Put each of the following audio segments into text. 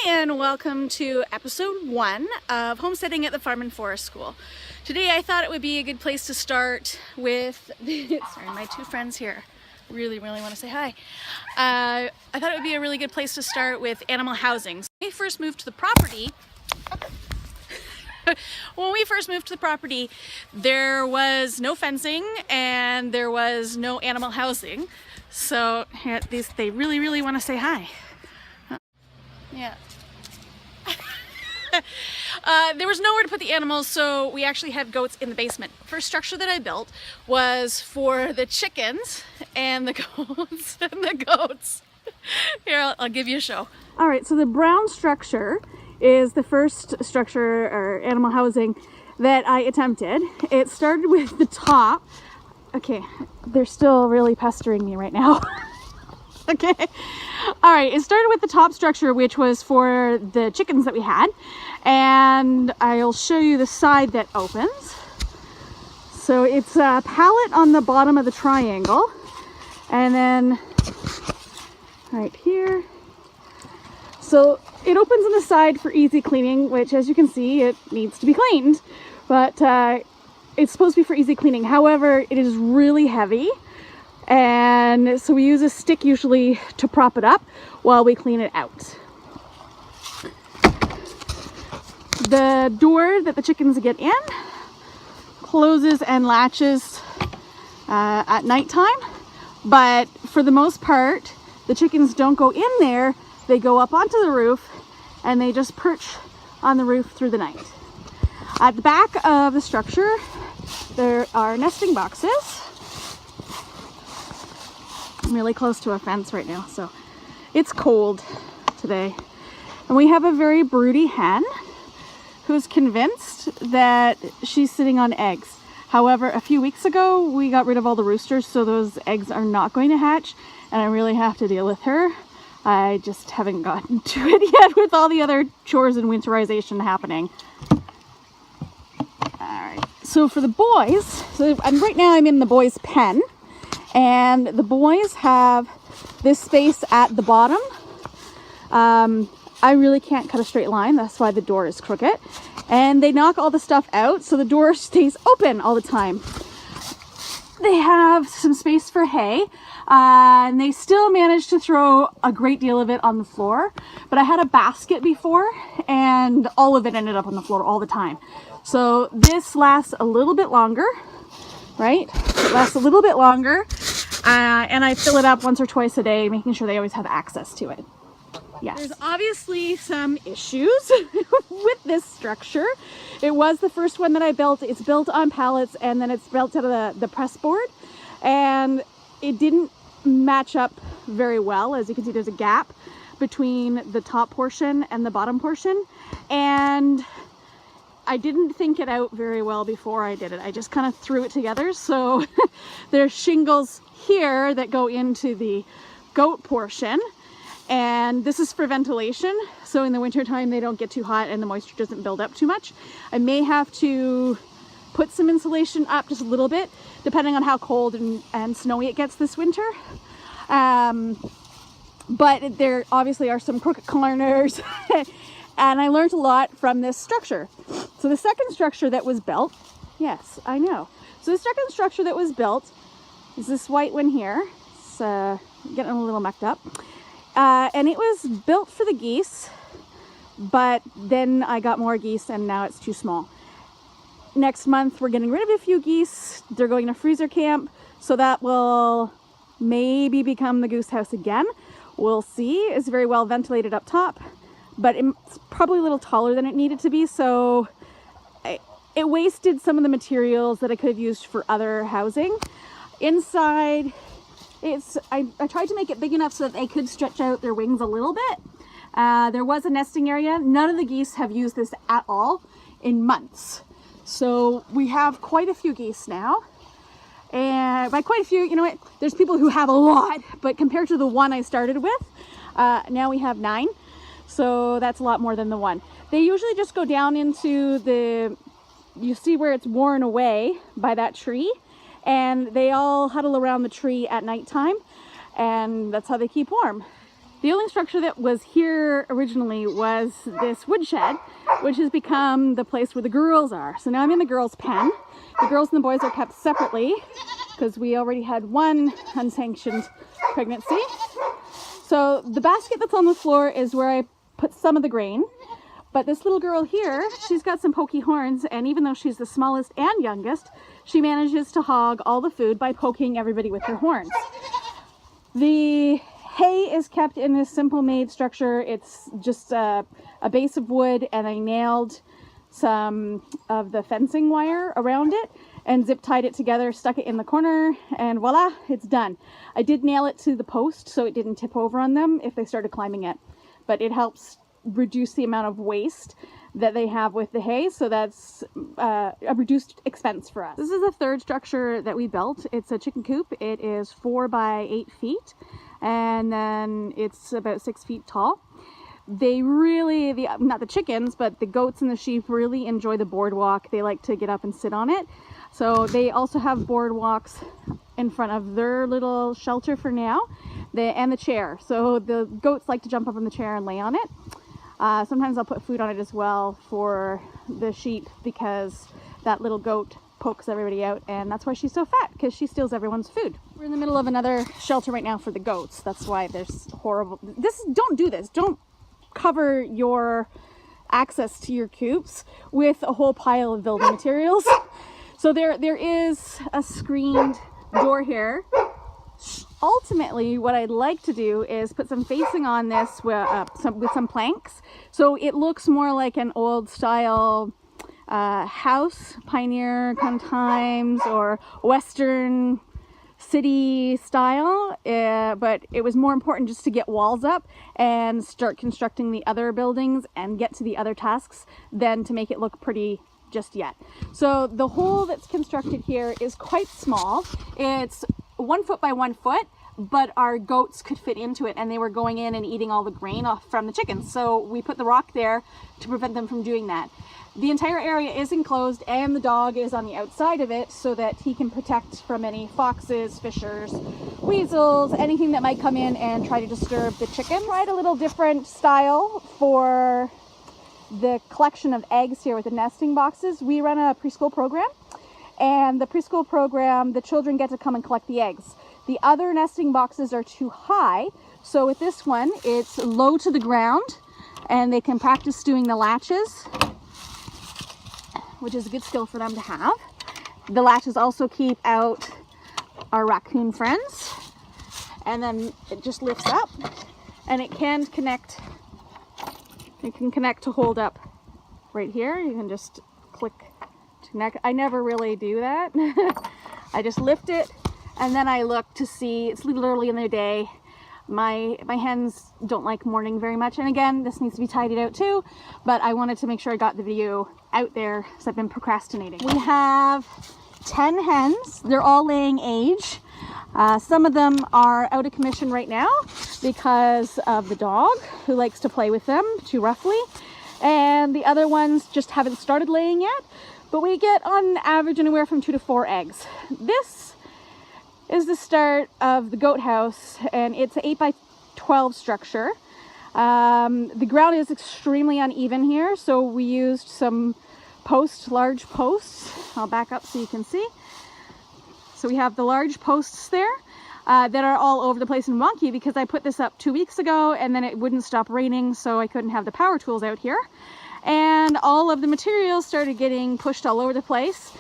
Hi and welcome to episode 1 of Homesteading at the Farm and Forest School. Today I thought it would be a good place to start with, sorry, my two friends here really want to say hi. I thought it would be a really good place to start with animal housing. So when we first moved to the property, there was no fencing and there was no animal housing. So they really want to say hi. Yeah. There was nowhere to put the animals, so we actually had goats in the basement. First structure that I built was for the chickens and the goats. Here, I'll give you a show. All right, so the brown structure is the first structure or animal housing that I attempted. It started with the top. Okay, they're still really pestering me right now. Okay. All right, it started with the top structure, which was for the chickens that we had, and I'll show you the side that opens. So it's a pallet on the bottom of the triangle, and then right here. So it opens on the side for easy cleaning, which, as you can see, it needs to be cleaned, but it's supposed to be for easy cleaning. However, it is really heavy. And so we use a stick usually to prop it up while we clean it out. The door that the chickens get in closes and latches at nighttime, but for the most part, the chickens don't go in there. They go up onto the roof and they just perch on the roof through the night. At the back of the structure, there are nesting boxes. I'm really close to a fence right now, so it's cold today. And we have a very broody hen who's convinced that she's sitting on eggs. However, a few weeks ago, we got rid of all the roosters, so those eggs are not going to hatch, and I really have to deal with her. I just haven't gotten to it yet with all the other chores and winterization happening. All right, so for the boys, right now I'm in the boys' pen. And the boys have this space at the bottom. I really can't cut a straight line. That's why the door is crooked. And they knock all the stuff out so the door stays open all the time. They have some space for hay. And they still manage to throw a great deal of it on the floor. But I had a basket before and all of it ended up on the floor all the time. So this lasts a little bit longer. Right? It lasts a little bit longer, and I fill it up once or twice a day, making sure they always have access to it. Yes. There's obviously some issues with this structure. It was the first one that I built. It's built on pallets, and then it's built out of the press board, and it didn't match up very well. As you can see, there's a gap between the top portion and the bottom portion, and I didn't think it out very well before I did it. I just kind of threw it together. So there's shingles here that go into the goat portion. And this is for ventilation. So in the wintertime, they don't get too hot and the moisture doesn't build up too much. I may have to put some insulation up just a little bit, depending on how cold and snowy it gets this winter. But there obviously are some crooked corners. And I learned a lot from this structure. So the second structure that was built, yes, I know. So the second structure that was built is this white one here. It's getting a little mucked up. And it was built for the geese, but then I got more geese and now it's too small. Next month, we're getting rid of a few geese. They're going to freezer camp, so that will maybe become the goose house again. We'll see. It's very well ventilated up top, but it's probably a little taller than it needed to be, so it wasted some of the materials that I could have used for other housing. Inside, I tried to make it big enough so that they could stretch out their wings a little bit. There was a nesting area. None of the geese have used this at all in months. So we have quite a few geese now. And by quite a few, you know what, there's people who have a lot, but compared to the one I started with, now we have 9. So that's a lot more than the one. They usually just go down into you see where it's worn away by that tree, and they all huddle around the tree at nighttime, and that's how they keep warm. The only structure that was here originally was this woodshed, which has become the place where the girls are. So now I'm in the girls' pen. The girls and the boys are kept separately because we already had one unsanctioned pregnancy. So the basket that's on the floor is where I put some of the grain. But this little girl here, she's got some pokey horns, and even though she's the smallest and youngest, she manages to hog all the food by poking everybody with her horns. The hay is kept in this simple made structure. It's just a base of wood, and I nailed some of the fencing wire around it and zip tied it together, stuck it in the corner, and voila, it's done. I did nail it to the post so it didn't tip over on them if they started climbing it, but it helps reduce the amount of waste that they have with the hay, so that's a reduced expense for us. This is the third structure that we built. It's a chicken coop. It is 4 by 8 feet, and then it's about 6 feet tall. They really, not the chickens, but the goats and the sheep really enjoy the boardwalk. They like to get up and sit on it. So they also have boardwalks in front of their little shelter for now, and the chair. So the goats like to jump up on the chair and lay on it. Sometimes I'll put food on it as well for the sheep because that little goat pokes everybody out, and that's why she's so fat, because she steals everyone's food. We're in the middle of another shelter right now for the goats. That's why there's horrible... Don't do this. Don't cover your access to your coops with a whole pile of building materials. So there is a screened door here. Ultimately, what I'd like to do is put some facing on this with some planks, so it looks more like an old style house, pioneer kind of times, or Western city style, but it was more important just to get walls up and start constructing the other buildings and get to the other tasks than to make it look pretty just yet. So the hole that's constructed here is quite small. It's 1 foot by 1 foot, but our goats could fit into it, and they were going in and eating all the grain off from the chickens. So we put the rock there to prevent them from doing that. The entire area is enclosed, and the dog is on the outside of it so that he can protect from any foxes, fishers, weasels, anything that might come in and try to disturb the chicken. Tried a little different style for the collection of eggs here with the nesting boxes. We run a preschool program, and the preschool program, the children get to come and collect the eggs. The other nesting boxes are too high, so with this one, it's low to the ground, and they can practice doing the latches, which is a good skill for them to have. The latches also keep out our raccoon friends, and then it just lifts up, and it can connect. It can connect to hold up right here. You can just click to connect. I never really do that. I just lift it, and then I look to see. It's a little early in the day. My hens don't like morning very much, and again, this needs to be tidied out too, but I wanted to make sure I got the video out there because I've been procrastinating. We have 10 hens. They're all laying age. Some of them are out of commission right now because of the dog who likes to play with them too roughly, and the other ones just haven't started laying yet, but we get on average anywhere from 2 to 4 eggs. This is the start of the goat house, and it's an 8 by 12 structure. The ground is extremely uneven here, so we used some posts, large posts. I'll back up so you can see. So we have the large posts there that are all over the place and wonky because I put this up 2 weeks ago, and then it wouldn't stop raining, so I couldn't have the power tools out here. And all of the materials started getting pushed all over the place.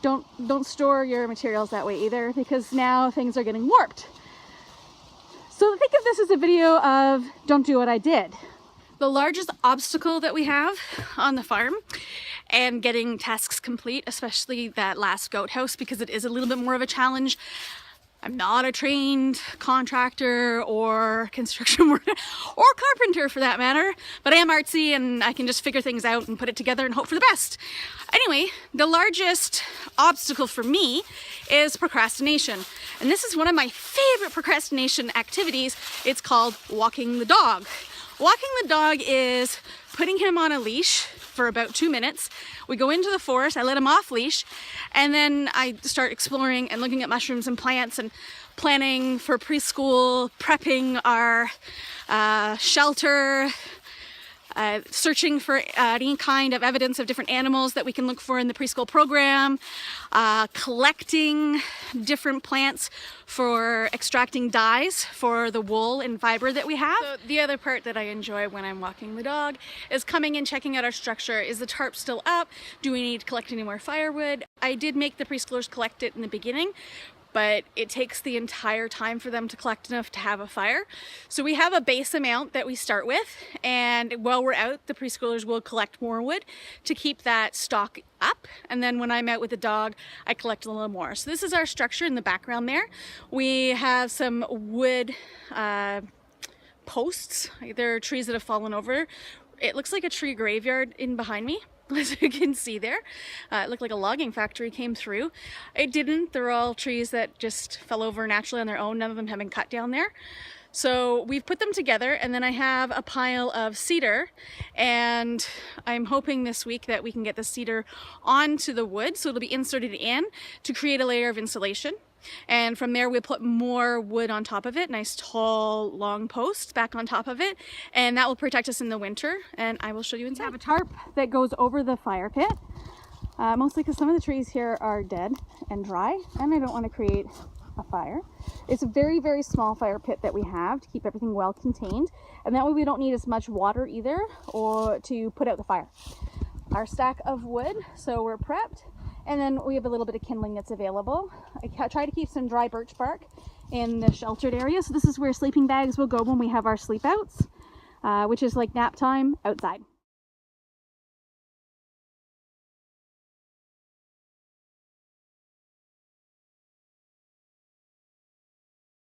Don't store your materials that way either, because now things are getting warped. So think of this as a video of don't do what I did. The largest obstacle that we have on the farm and getting tasks complete, especially that last goat house, because it is a little bit more of a challenge. I'm not a trained contractor or construction worker or carpenter for that matter, but I am artsy and I can just figure things out and put it together and hope for the best. Anyway, the largest obstacle for me is procrastination. And this is one of my favorite procrastination activities. It's called walking the dog. Walking the dog is putting him on a leash for about 2 minutes. We go into the forest, I let him off leash, and then I start exploring and looking at mushrooms and plants and planning for preschool, prepping our shelter, searching for any kind of evidence of different animals that we can look for in the preschool program, collecting different plants for extracting dyes for the wool and fiber that we have. So the other part that I enjoy when I'm walking the dog is coming and checking out our structure. Is the tarp still up? Do we need to collect any more firewood? I did make the preschoolers collect it in the beginning, but it takes the entire time for them to collect enough to have a fire. So we have a base amount that we start with, and while we're out, the preschoolers will collect more wood to keep that stock up. And then when I'm out with the dog, I collect a little more. So this is our structure in the background there. We have some wood posts. There are trees that have fallen over. It looks like a tree graveyard in behind me, as you can see there. It looked like a logging factory came through. It didn't. They're all trees that just fell over naturally on their own. None of them have been cut down there. So we've put them together, and then I have a pile of cedar, and I'm hoping this week that we can get the cedar onto the wood so it'll be inserted in to create a layer of insulation. And from there we'll put more wood on top of it, nice tall long posts back on top of it, and that will protect us in the winter. And I will show you inside. We have a tarp that goes over the fire pit, mostly because some of the trees here are dead and dry, and I don't want to create a fire. It's a very, very small fire pit that we have to keep everything well contained, and that way we don't need as much water either or to put out the fire. Our stack of wood, so we're prepped. And then we have a little bit of kindling that's available. I try to keep some dry birch bark in the sheltered area. So this is where sleeping bags will go when we have our sleep outs, which is like nap time outside.